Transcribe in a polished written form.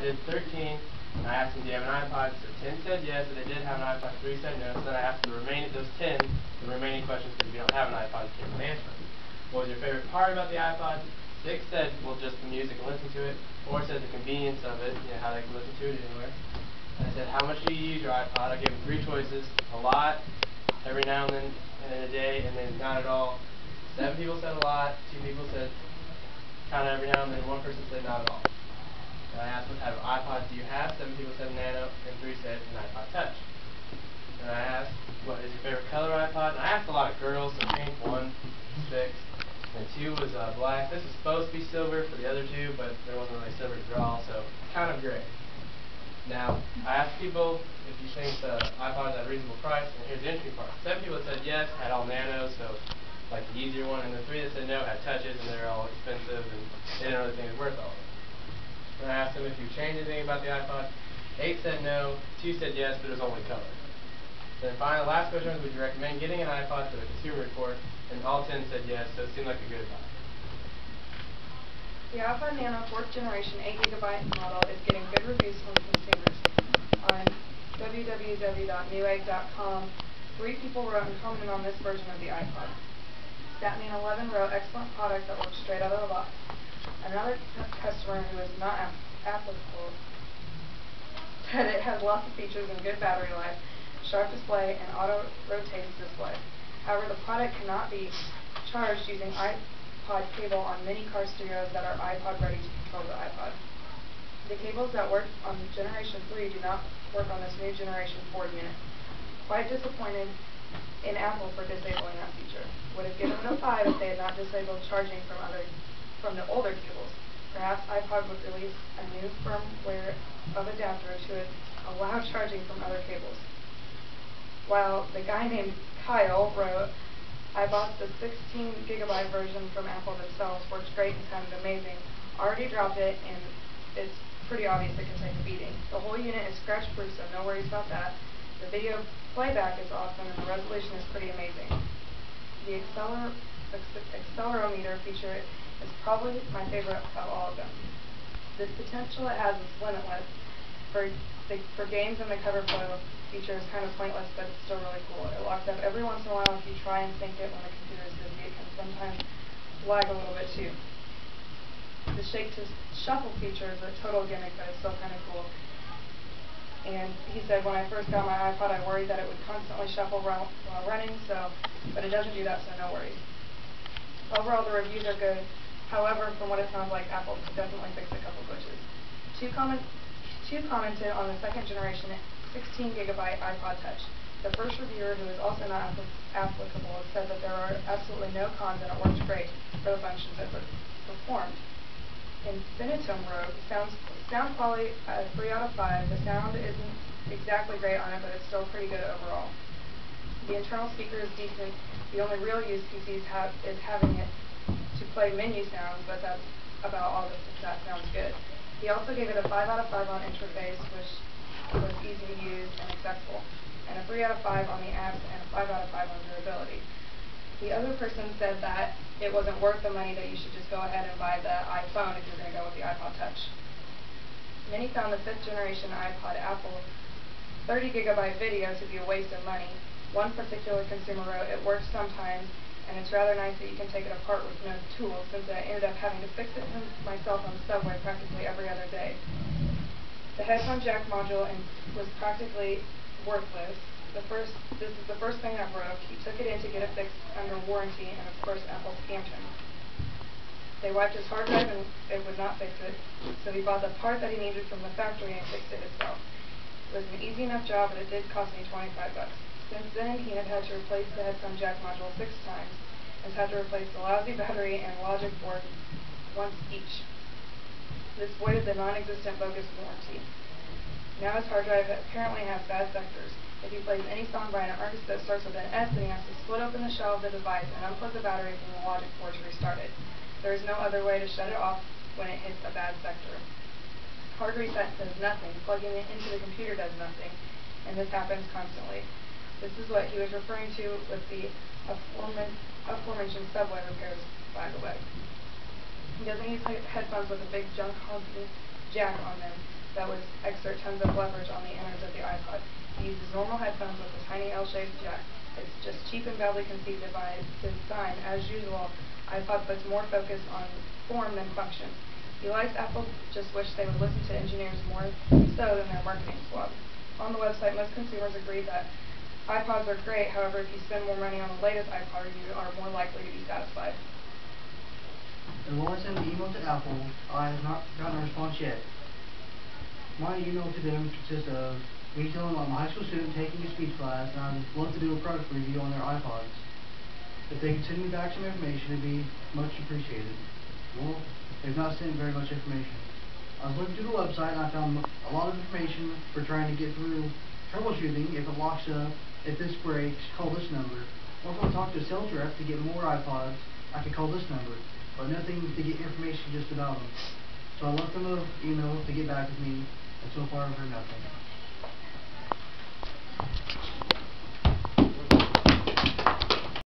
did 13, and I asked them, do you have an iPod? So 10 said yes, but they did have an iPod. 3 said no. So then I asked them those 10, the remaining questions, because if you don't have an iPod, you can't answer them. What was your favorite part about the iPod? 6 said, well, just the music and listen to it. 4 said the convenience of it, how they can listen to it anywhere. And I said, how much do you use your iPod? I gave them 3 choices: a lot, every now and then, in a day, and then not at all. 7 people said a lot, 2 people said kind of every now and then, 1 person said not at all. And I asked, what type of iPod do you have? 7 people said Nano, and 3 said an iPod Touch. And I asked, what is your favorite color iPod? And I asked a lot of girls, so pink 1, 6, and 2 was black. This was supposed to be silver for the other 2, but there wasn't really silver to draw, so kind of gray. Now, I asked people if you think the iPod is at a reasonable price, and here's the interesting part. 7 people that said yes had all nanos, so like the easier one, and the 3 that said no had touches, and they're all expensive, and they didn't really think it was worth all of it. And I asked them if you changed anything about the iPod. 8 said no, 2 said yes, but it was only color. Then finally, the last question was, would you recommend getting an iPod for the consumer report? And all 10 said yes, so it seemed like a good buy. The iPod Nano 4th generation 8GB model is getting good reviews from consumers. On www.newegg.com, 3 people wrote and commented on this version of the iPod. Statman11 wrote, excellent product that works straight out of the box. Another customer who is not applicable said it has lots of features and good battery life, sharp display, and auto-rotates display. However, the product cannot be charged using iPod cable on many car stereos that are iPod ready to control the iPod. The cables that work on Generation 3 do not work on this new Generation 4 unit. Quite disappointed in Apple for disabling that feature. Would have given it a 5 if they had not disabled charging from the older cables. Perhaps iPod would release a new firmware of adapter to allow charging from other cables. While the guy named Kyle wrote, I bought the 16GB version from Apple themselves, works great and sounded amazing. Already dropped it, and it's pretty obvious it can take a beating. The whole unit is scratch-proof, so no worries about that. The video playback is awesome, and the resolution is pretty amazing. The accelerometer feature is probably my favorite of all of them. The potential it has is limitless. For games, and the cover photo feature is kind of pointless, but it's still really cool. It locks up every once in a while if you try and sync it when the computer is busy. It can sometimes lag a little bit too. The shake to shuffle feature is a total gimmick, but it's still kind of cool. And he said, when I first got my iPod, I worried that it would constantly shuffle while running, but it doesn't do that, so no worries. Overall, the reviews are good. However, from what it sounds like, Apple could definitely fix a couple glitches. Two commented on the 2nd generation 16GB iPod Touch. The first reviewer, who is also not applicable, said that there are absolutely no cons and it works great for the functions it performed. Infinitum wrote, sound quality 3 out of 5. The sound isn't exactly great on it, but it's still pretty good overall. The internal speaker is decent. The only real use he sees is having it to play menu sounds, but that's about all that sounds good. He also gave it a 5 out of 5 on interface, which was easy to use and accessible, and a 3 out of 5 on the apps, and a 5 out of 5 on durability. The other person said that it wasn't worth the money, that you should just go ahead and buy the iPhone if you're going to go with the iPod Touch. Many found the 5th generation iPod Apple 30GB video to be a waste of money. One particular consumer wrote, it works sometimes, and it's rather nice that you can take it apart with no tools, since I ended up having to fix it myself on the subway practically every other day. The headphone jack module was practically worthless. This is the first thing that broke. He took it in to get it fixed under warranty, and of course Apple scammed him. They wiped his hard drive and it would not fix it, so he bought the part that he needed from the factory and fixed it himself. It was an easy enough job, but it did cost me $25. Since then, he had to replace the headphone jack module 6 times, and has had to replace the lousy battery and logic board once each. This voided the non-existent bogus warranty. Now his hard drive apparently has bad sectors. If he plays any song by an artist that starts with an S, then he has to split open the shell of the device and unplug the battery from the logic board to restart it. There is no other way to shut it off when it hits a bad sector. Hard reset does nothing. Plugging it into the computer does nothing, and this happens constantly. This is what he was referring to with the aforementioned subway repairs, by the way. He doesn't use headphones with a big junk honking jack on them. that would exert tons of leverage on the innards of the iPod. It uses normal headphones with a tiny L-shaped jack. It's just cheap and badly conceived by design. As usual, iPod puts more focus on form than function. He likes Apple, just wish they would listen to engineers more so than their marketing squad. On the website, most consumers agree that iPods are great. However, if you spend more money on the latest iPod, you are more likely to be satisfied. And while I sent an email to Apple, I have not gotten a response yet. My email to them consists of me telling them I'm a high school student taking a speech class and I'd love to do a product review on their iPods. If they could send me back some information, it'd be much appreciated. Well, they've not sent very much information. I was looking through the website and I found a lot of information for trying to get through troubleshooting. If it locks up, if this breaks, call this number. Or if I want to talk to a sales rep to get more iPods, I could call this number. But nothing to get information just about them. So I left them an email to get back with me, and so far I've heard nothing.